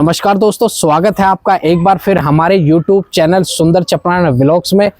नमस्कार दोस्तों, स्वागत है आपका एक बार फिर हमारे YouTube चैनल सुंदर चपरान व्लॉग्स में।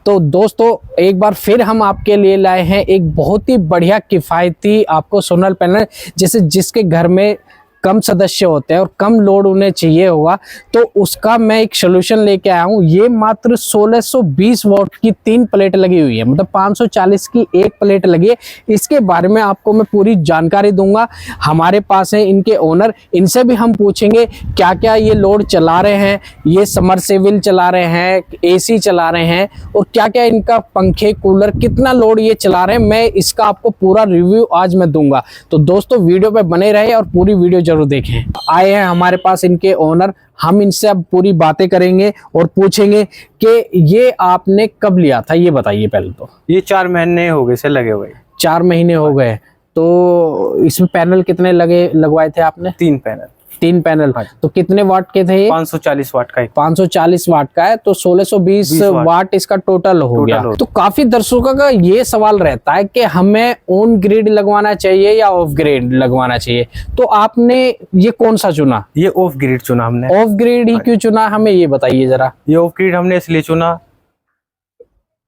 तो दोस्तों एक बार फिर हम आपके लिए लाए हैं एक बहुत ही बढ़िया किफ़ायती आपको सोलर पैनल, जैसे जिसके घर में कम सदस्य होते हैं और कम लोड उन्हें चाहिए होगा, तो उसका मैं एक सोल्यूशन लेके आया हूँ। ये मात्र 1620 वॉट की 3 प्लेट लगी हुई है, मतलब 540 की एक प्लेट लगी है। इसके बारे में आपको मैं पूरी जानकारी दूंगा। हमारे पास है इनके ओनर, इनसे भी हम पूछेंगे क्या क्या ये लोड चला रहे हैं, ये समरसेबल चला रहे हैं, AC चला रहे हैं, और क्या क्या इनका पंखे कूलर कितना लोड ये चला रहे हैं। मैं इसका आपको पूरा रिव्यू आज मैं दूंगा। तो दोस्तों वीडियो पे बने रहे और पूरी वीडियो जरूर देखें। आए हैं हमारे पास इनके ओनर, हम इनसे अब पूरी बातें करेंगे और पूछेंगे कि ये आपने कब लिया था, ये बताइए पहले तो। ये 4 महीने हो गए से लगे हुए। 4 महीने हो गए। तो इसमें पैनल कितने लगवाए थे आपने? 3 पैनल। 3 पैनल। तो कितने वाट के थे ये? 540 वाट का। 540 वाट का है, तो 1620 वाट इसका टोटल हो गया। तो काफी दर्शकों का ये सवाल रहता है कि हमें ऑन ग्रिड लगवाना चाहिए या ऑफ ग्रिड लगवाना चाहिए, तो आपने ये कौन सा चुना? ये ऑफ ग्रिड चुना हमने। ऑफ ग्रिड ही क्यों चुना, हमें ये बताइए जरा। ये ऑफ ग्रिड हमने इसलिए चुना,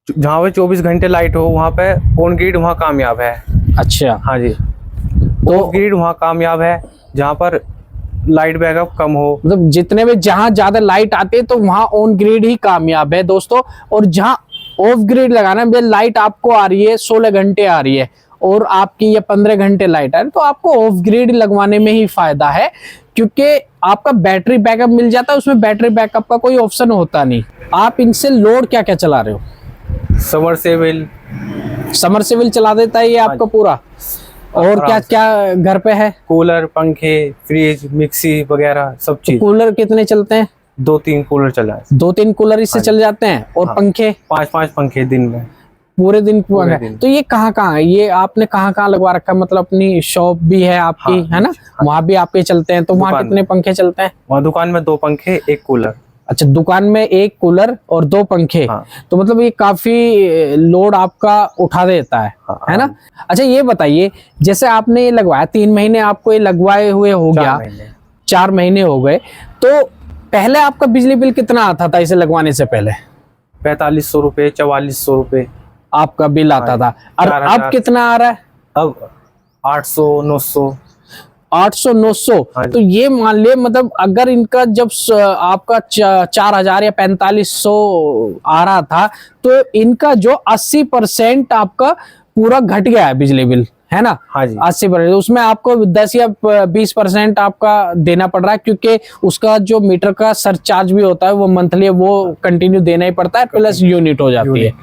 जहाँ पे 24 घंटे लाइट हो वहाँ पे ऑन ग्रिड वहाँ कामयाब है। अच्छा, हाँ जी। तो ऑफ ग्रिड वहाँ कामयाब है जहाँ पर लाइट बैकअप कम हो, मतलब जितने में जहां ज्यादा लाइट आती है तो वहां ऑन ग्रिड ही कामयाब है दोस्तों। और जहां ऑफ ग्रिड लगाना है, लाइट आपको आ रही है 16 घंटे आ रही है और आपकी ये 15 घंटे लाइट आ रही है, तो आपको ऑफ ग्रिड लगवाने में ही फायदा है, क्योंकि आपका बैटरी बैकअप मिल जाता है। उसमें बैटरी बैकअप का कोई ऑप्शन होता नहीं। आप इनसे लोड क्या क्या चला रहे हो? समरसेबल चला देता है ये आपका पूरा। और क्या क्या घर पे है? कूलर, पंखे, फ्रिज, मिक्सी वगैरह सब चीज। कूलर कितने चलते हैं? 2-3 कूलर चला है। 2-3 कूलर इससे चल जाते हैं। और पंखे? 5-5 पंखे दिन में, पूरे दिन। तो ये कहाँ है, ये आपने कहाँ लगवा रखा है? मतलब अपनी शॉप भी है आपकी? है ना? वहाँ भी आपके चलते हैं, तो वहाँ कितने पंखे चलते हैं? वहाँ दुकान में 2 पंखे 1 कूलर। अच्छा, दुकान में 1 कूलर और 2 पंखे। तो मतलब ये काफी लोड आपका उठा देता है ना? अच्छा ये बताइए, जैसे आपने ये लगवाया 3 महीने आपको ये लगवाए हुए हो गया, 4 महीने हो गए, तो पहले आपका बिजली बिल कितना आता था इसे लगवाने से पहले? 4500 रुपए, 4400 रुपए आपका बिल आता था। और अब कितना आ रहा है? अब 800-900। 800-900। तो ये मान ले, मतलब अगर इनका जब आपका 4000 या 4500 आ रहा था, तो इनका जो 80% आपका पूरा घट गया है बिजली बिल, है ना? हाँ जी। 80%। उसमें आपको 10 या 20% आपका देना पड़ रहा है, क्योंकि उसका जो मीटर का सरचार्ज भी होता है वो मंथली, वो कंटिन्यू देना ही पड़ता है, प्लस यूनिट हो जाती है।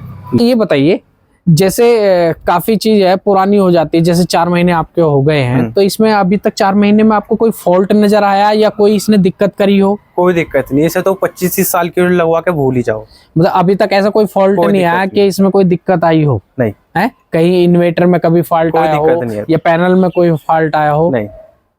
ये बताइए, जैसे काफी चीज है पुरानी हो जाती है, जैसे 4 महीने आपके हो गए हैं, तो इसमें अभी तक 4 महीने में आपको कोई फॉल्ट नजर आया या कोई इसने दिक्कत करी हो? कोई दिक्कत नहीं, इसे तो 25-30 साल की लगवा के भूल ही जाओ। मतलब अभी तक ऐसा कोई फॉल्ट नहीं आया कि इसमें कोई दिक्कत आई हो? नहीं है? कहीं इन्वर्टर में कभी फॉल्ट आया हो या पैनल में कोई फॉल्ट आया हो? नहीं,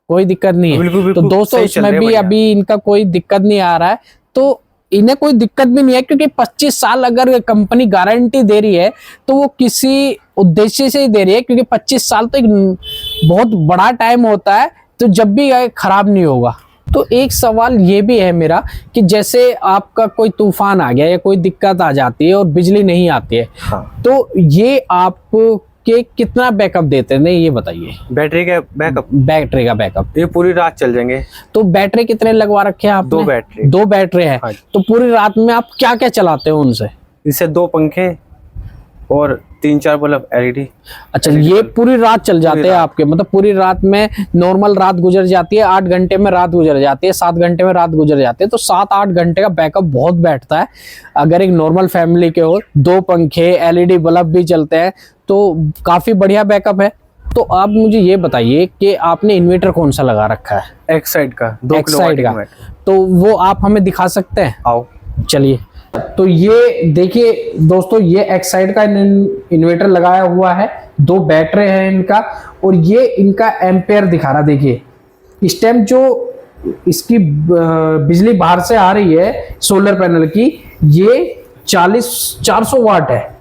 कोई दिक्कत नहीं है। तो दोस्तों इसमें भी अभी इनका कोई दिक्कत नहीं आ रहा है, तो इन्हें कोई दिक्कत भी नहीं है, क्योंकि 25 साल अगर कंपनी गारंटी दे रही है तो वो किसी उद्देश्य से ही दे रही है, क्योंकि 25 साल तो एक बहुत बड़ा टाइम होता है, तो जब भी खराब नहीं होगा। तो एक सवाल ये भी है मेरा कि जैसे आपका कोई तूफान आ गया या कोई दिक्कत आ जाती है और बिजली नहीं आती है, तो ये आप के कितना बैकअप देते हैं, नहीं ये बताइए। बैटरी का बैकअप ये पूरी रात चल जाएंगे। तो बैटरी कितने लगवा रखे हैं आप? 2 बैटरी है। तो पूरी रात में आप क्या क्या चलाते हो उनसे? इससे 2 पंखे और 3-4 बल्ब LED। अच्छा, ये पूरी रात चल जाते हैं आपके? मतलब पूरी रात में नॉर्मल रात गुजर जाती है, 8 घंटे में रात गुजर जाती है, 7 घंटे में रात गुजर जाती है, तो 7-8 घंटे का बैकअप बहुत बैठता है। अगर एक नॉर्मल फैमिली के हो, 2 पंखे, LED बल्ब भी चलते हैं, तो काफी बढ़िया बैकअप है। तो आप मुझे ये बताइए कि आपने इन्वर्टर कौन सा लगा रखा है? एक्साइड का, 2 एक्साइड का। तो वो आप हमें दिखा सकते हैं? आओ चलिए। तो ये देखिए दोस्तों, ये एक्साइड का इन्वर्टर लगाया हुआ है, 2 बैटरी है इनका, और ये इनका एम्पेयर दिखा रहा। देखिए इस टाइम जो इसकी बिजली बाहर से आ रही है सोलर पैनल की, ये 400 वाट है।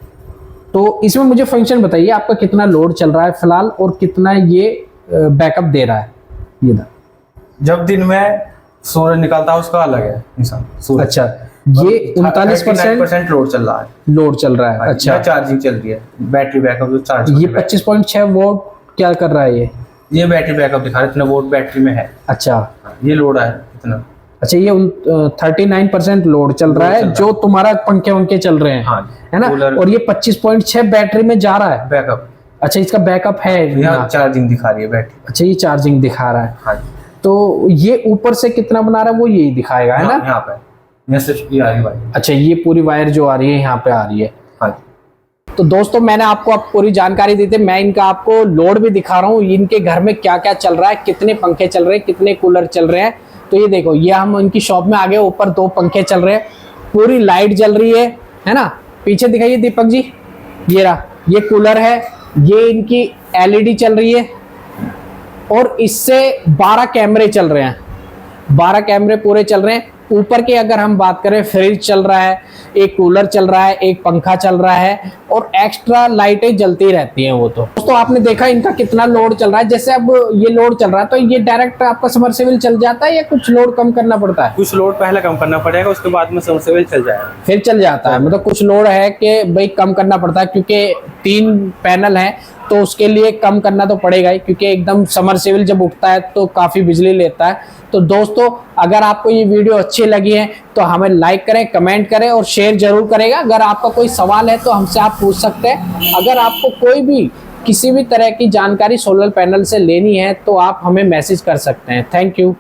तो इसमें मुझे फंक्शन बताइए, आपका कितना लोड चल रहा है फिलहाल और कितना ये बैकअप दे रहा है? ये जब दिन में सूरज निकलता है उसका अलग है निशान सूरज। अच्छा, ये 39% लोड चल रहा है। लोड चल रहा है। अच्छा, चार्जिंग चल रही है, बैटरी बैकअप जो चार्ज। ये 25.6 वोल्ट क्या कर रहा है ये बैटरी बैकअप दिखा रहा है, इतना वोल्ट बैटरी में है। अच्छा, ये लोड है इतना। अच्छा, ये 39% लोड चल रहा है जो तुम्हारा पंखे वंखे चल रहे हैं। हाँ, है ना। और ये 25.6 बैटरी में जा रहा है बैकअप। अच्छा, इसका बैकअप है। यहाँ चार्जिंग दिखा रही है बैटरी। अच्छा, ये चार्जिंग दिखा रहा है। हाँ, तो ये ऊपर से कितना बना रहा है वो यही दिखाएगा, है ना। यहाँ पे यहाँ से ये आ रही है वायर। अच्छा, ये पूरी वायर जो आ रही है यहाँ पे आ रही है। हाँ, तो दोस्तों मैंने आपको अब पूरी जानकारी दी थी, मैं इनका आपको लोड भी दिखा रहा हूँ, इनके घर में क्या क्या चल रहा है, कितने पंखे चल रहे हैं, कितने कूलर चल रहे हैं। तो ये देखो, ये हम इनकी शॉप में आगे ऊपर 2 पंखे चल रहे हैं, पूरी लाइट जल रही है ना। पीछे दिखाइए दीपक जी, ये रहा, ये कूलर है, ये इनकी एलईडी चल रही है और इससे 12 कैमरे चल रहे हैं, 12 कैमरे पूरे चल रहे हैं। ऊपर की अगर हम बात करें, फ्रिज चल रहा है, एक कूलर चल रहा है, एक पंखा चल रहा है और एक्स्ट्रा लाइटें जलती रहती हैं वो। तो दोस्तों आपने देखा इनका कितना लोड चल रहा है। जैसे अब ये लोड चल रहा है तो ये डायरेक्ट आपका सबमर्सिबल चल जाता है या कुछ लोड कम करना पड़ता है? कुछ लोड पहले कम करना पड़ेगा, उसके बाद में सबमर्सिबल चल जाएगा, फिर चल जाता है। मतलब कुछ लोड है कि भाई कम करना पड़ता है, क्योंकि 3 पैनल है तो उसके लिए कम करना तो पड़ेगा ही, क्योंकि एकदम सबमर्सिबल जब उठता है तो काफी बिजली लेता है। तो दोस्तों अगर आपको ये वीडियो अच्छी लगी है तो हमें लाइक करें, कमेंट करें और शेयर जरूर करेगा। अगर आपका कोई सवाल है तो हमसे आप पूछ सकते हैं। अगर आपको कोई भी किसी भी तरह की जानकारी सोलर पैनल से लेनी है तो आप हमें मैसेज कर सकते हैं। Thank you.